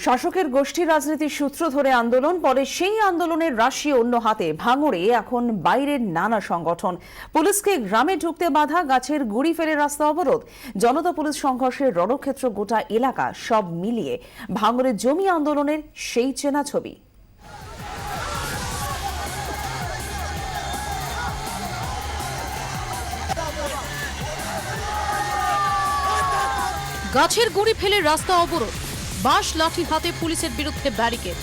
শাসকের গোষ্ঠী রাজনীতির সূত্র ধরে আন্দোলন, পরে সেই আন্দোলনের রাশি অন্য হাতে। ভাঙড়ে এখন বাইরের নানা সংগঠন। পুলিশকে গ্রামে ঢুকতে বাধা, গাছের গুড়ি ফেলে রাস্তা অবরোধ, জনতা পুলিশ সংঘর্ষের রণক্ষেত্র গোটা এলাকা, সব মিলিয়ে ভাঙড়ের জমি আন্দোলনের সেই চেনা ছবি। গাছের গুড়ি ফেলে রাস্তা অবরোধ, বাঁশ লাঠি হাতে পুলিশের বিরুদ্ধে ব্যারিকেড,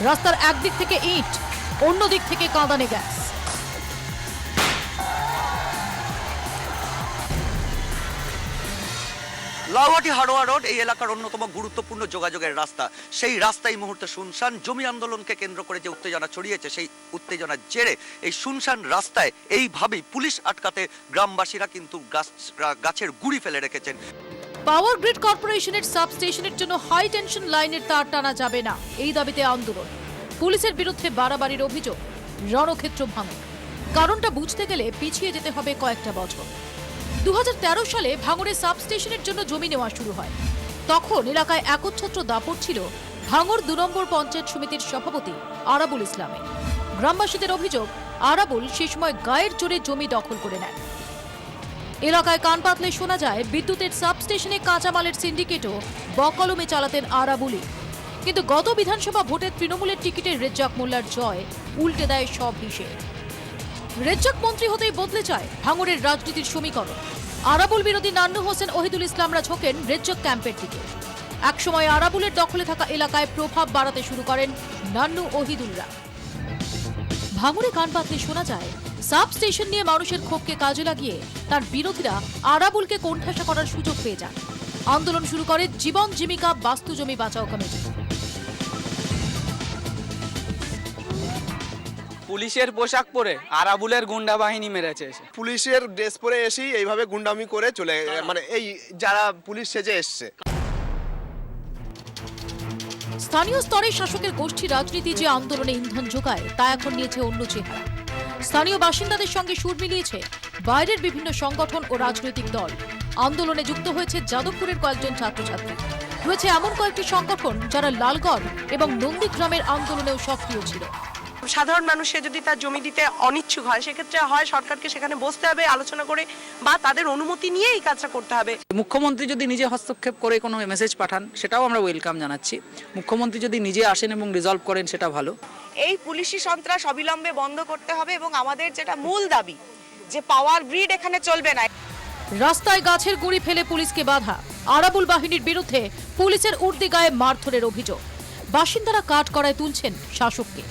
রাস্তার একদিক থেকে ইট, অন্য দিক থেকে কাঁদানে গ্যাস। লাউহাটি হাড়োয়া রোড এই এলাকার অন্যতম গুরুত্বপূর্ণ যোগাযোগের রাস্তা। সেই রাস্তা এই মুহূর্তে শুনশান। জমি আন্দোলনকে কেন্দ্র করে যে উত্তেজনা ছড়িয়েছে, সেই উত্তেজনার জেরে এই শুনশান রাস্তায় এইভাবেই পুলিশ আটকাতে গ্রামবাসীরা কিন্তু গাছের গুড়ি ফেলে রেখেছেন। পাওয়ার গ্রিড কর্পোরেশনের সাবস্টেশনের জন্য হাই টেনশন লাইনের তার টানা যাবে না, এই দাবিতে আন্দোলন। পুলিশের বিরুদ্ধে বাড়াবাড়ির অভিযোগ, রণক্ষেত্র ভাঙন। কারণটা বুঝতে গেলে পিছিয়ে যেতে হবে কয়েকটা বছর। 2013 সালে ভাঙড়ের সাবস্টেশনের জন্য জমি নেওয়া শুরু হয়। তখন এলাকায় একচ্ছত্র দাপট ছিল ভাঙড় 2 নম্বর পঞ্চায়েত সমিতির সভাপতি আরাবুল ইসলামের। গ্রামবাসীদের অভিযোগ, আরাবুল সে সময় গায়ের জোরে জমি দখল করে নেন। এলাকায় কান পাতলে শোনা যায় বিদ্যুতের সাবস্টেশনে কাঁচামালের সিন্ডিকেটও বকলমে চালাতেন আরাবুলই। কিন্তু গত বিধানসভা ভোটে তৃণমূলের টিকিটে রেজ্জাক মোল্লার জয় উল্টে দেয় সব হিসেব। রেজ্জাক মন্ত্রী হতেই বদলে যায় ভাঙড়ের রাজনীতির সমীকরণ। আরাবুল বিরোধী নান্নু হোসেন ওহিদুল ইসলামরা ঝোঁকেন রেজ্জাক ক্যাম্পের দিকে। একসময় আরাবুলের দখলে থাকা এলাকায় প্রভাব বাড়াতে শুরু করেন নান্নু ওহিদুলরা। ভাঙড়ে কান পাতলে শোনা যায় সাবস্টেশন নিয়ে মানুষের ক্ষোভকে কাজে লাগিয়ে তার বিরোধীরা আরাবুলকে কোণঠাসা করার সুযোগ পেয়ে যান। আন্দোলন শুরু করে জীবন জীবিকা বাস্তু জমি বাঁচাও কমিটি। পুলিশের পোশাক পরে আরাবুলের গুন্ডা বাহিনী মেরেছে। পুলিশের ড্রেস পরে এসেই এইভাবে গুন্ডামি করে চলে, মানে এই যারা পুলিশ সেজে এসছে। স্থানীয় স্তরে শাসকের গোষ্ঠী রাজনীতি যে আন্দোলনে ইন্ধন যোগায়, তা এখন নিয়েছে অন্য চেহারা। স্থানীয় বাসিন্দাদের সঙ্গে সুর মিলিয়েছে বাইরের বিভিন্ন সংগঠন ও রাজনৈতিক দল। আন্দোলনে যুক্ত হয়েছে যাদবপুরের কয়েকজন ছাত্রছাত্রী। রয়েছে এমন কয়েকটি সংগঠন যারা লালগড় এবং নন্দীগ্রামের আন্দোলনেও সক্রিয় ছিল। সাধারণ মানুষের যদি তার জমি দিতে অনিচ্ছুক হয়, সেক্ষেত্রে হয় সরকারকে সেখানে বসতে হবে, আলোচনা করে বা তাদের অনুমতি নিয়ে এই কাজটা করতে হবে। মুখ্যমন্ত্রী যদি নিজে হস্তক্ষেপ করে কোনো মেসেজ পাঠান, সেটাও আমরা ওয়েলকাম জানাচ্ছি। মুখ্যমন্ত্রী যদি নিজে আসেন এবং রিজলভ করেন, সেটা ভালো। এই পুলিশি সন্ত্রাস অবিলম্বে বন্ধ করতে হবে এবং আমাদের যেটা মূল দাবি, যে পাওয়ার গ্রিড এখানে চলবে না। রাস্তায় গাছের গুঁড়ি ফেলে পুলিশকে বাধা, আরাবুল বাহিনীর বিরুদ্ধে পুলিশের উর্দি গায়ে মারধরের অভিযোগ। বাসিন্দারা কাঠগড়ায় তুলছেন শাসককে।